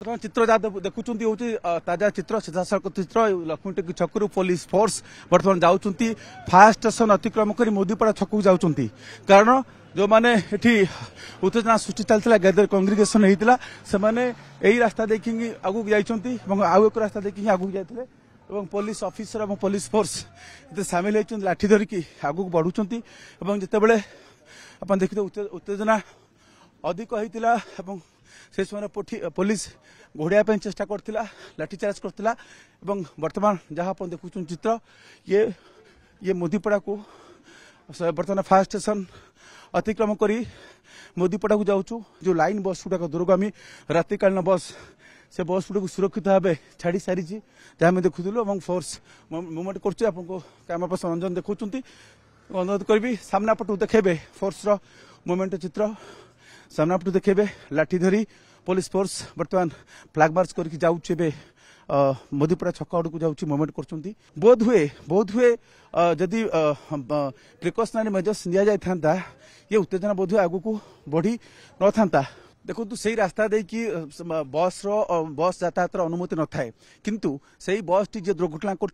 चित्र जहाँ देखुं हूँ ताजा चित्र सीधासख चित्र लक्ष्मीटेकी छकु पुलिस फोर्स बर्तमान जाऊँगी फायर स्टेशन अतिक्रम कर मोदीपड़ा छक जाऊँ कारण जो मैंने उत्तेजना सृष्टि चलता गैदर कंग्रिगेशन होता से यही रास्ता देखिए आगू जाइए आउ एक रास्ता देखिए आगू जाते पुलिस ऑफिसर और पुलिस फोर्स सामिल होती लाठी धरिकी आगू बढ़ुंट जितेबले आप देखते उत्तेजना अधिक होता से समय पुलिस घोड़ाई चेष्टा करथिला लाठीचार्ज करथिला वर्तमान जहाँ आप देखुं चित्र ये मोदीपड़ा को बर्तमान फायर स्टेशन अतिक्रम करी मोदीपड़ा को जाऊँ जो लाइन बस गुड़ाक दूरगामी रातिकालीन बस से बस गुड़ा सुरक्षित भाव छाड़ी सारी जहाँ आम देखुलू फोर्स मुवमेंट कर कैमरा पर्सन रंजन देखुं अनुरोध करी सामना पटू देखेबे फोर्स मुवमेंट चित्र सामना पटू देखेबे लाठी धरी पुलिस फोर्स बर्तमान फ्लैग मार्च करके जाऊे मोदीपड़ा छक आड़ को जाऊँगी मुवमेंट कर बोध हुए जदि प्रिकसनारी मेजर्स नि जाता ये उत्तेजना बोध हुए आगू को बढ़ी न था देखो से रास्ता देखी बस यातायात अनुमति न थाए किंतु से बस टी दुर्घटना कर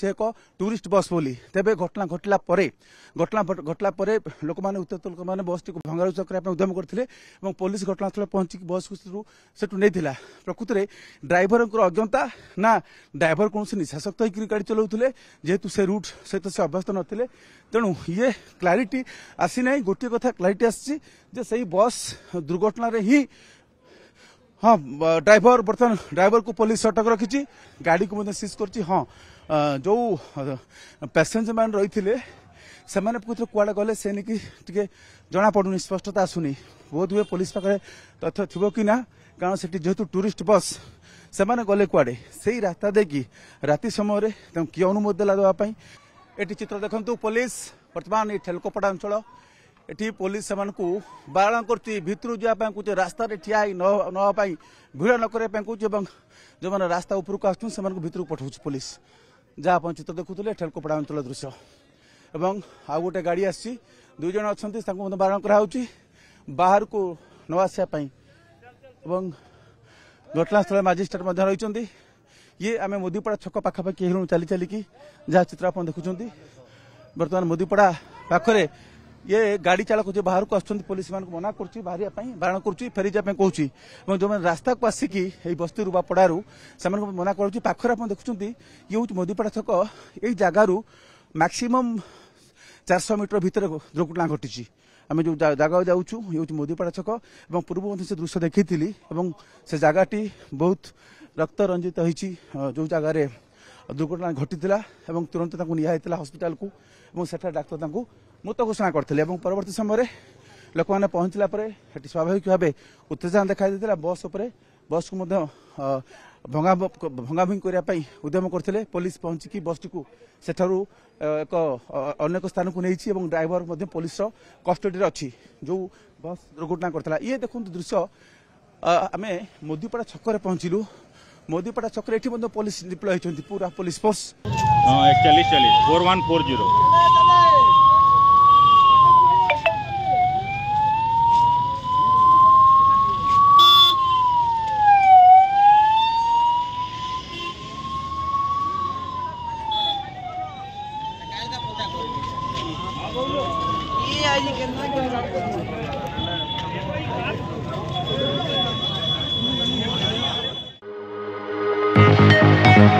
एक टूरिस्ट बस बोली तेरे घटना घटला लोक मैंने उत्तेजित लोक मैंने बस टी भंगारुजा करने उद्यम करते पुलिस घटनास्थल पहुंचिक बस को सेठू नहीं प्रकृत में ड्राइवर अज्ञता ना ड्राइवर कौन निशाशक्त होकर गाड़ी चलाऊे जेहेतु से रूट सहित से अभ्यस्त नथिले तेणु ये क्लारिटी आसी ना गोटे कथा क्लारिटी आसी से बस दुर्घटना ही हाँ ड्राइवर बर्तमान ड्राइवर को पुलिस अटक रखी गाड़ी को सीज कर हाँ जो पैसेंजर मैंने रही से कुआड़े गले से नहीं जना पड़ूनी स्पष्टता आसुनी बोध हुए पुलिस पाखे तथ्य थी कि ना कारण से जेहेतु टूरिस्ट बस से गले कुआड़े से रास्ता देखी राति समय किए अनुमति देला देवाई ये चित्र देखु पुलिस बर्तमान ये ठेलकोपड़ा अंचल एटी पुलिस से बारण कर जावाई रास्ता ठिया नापी भिड़ न करने कहे जो मैंने रास्ता उपरको आस भितर पठाऊ पुलिस जहाँ आप चित्र देखुले ठेलकोपड़ा अंचल दृश्य एवं आउ गोटे गाड़ी आसी दुई जन अच्छा बारण कराई बाहर को न आसापी घटनास्थल मजिस्ट्रेट रही ये आम मोदीपड़ा छक पाखापाखि चली चलिकी जहाँ चित्र आप देखुं बर्तमान मोदीपड़ा पाखरे ये गाड़ी चालक जो बाहर को आसुँच पुलिस मान मना कर बारण कर फेरी जाए कहूँ जो मैंने रास्ता को आसिकी बस्ती बा पड़ारू से मना कर पाखर आप देखुं ये हूँ मोदीपड़ा छक यही जगार मैक्सिमम 400 मीटर भितर दुर्घटना घटी आम जो जगह जाऊँ ये हूँ मोदीपड़ा छक और पूर्व से दृश्य देखी से जगहटी बहुत रक्त रंजित होती जो जगार दुर्घटना घटी तुरंत निया हस्पिटाल को सेठा डाक्तर मृत घोषणा करते परवर्त समय लोक मैंने पहुंचला स्वाभाविक भाव उत्तेजना देखा बस बस को भंगाभंगी करने उद्यम करते पुलिस पहुंचिकी बस टी सेठारू एक अनेक स्थान को नहीं ड्राइवर पुलिस कस्टडी अच्छी जो बस दुर्घटना करता ये देखो दृश्य आम मोदीपड़ा छक पहुंचलु मोदीपड़ा छक पुलिस डिप्लय होती पूरा पुलिस फोर्स 4140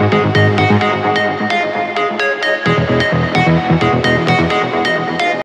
Thank you.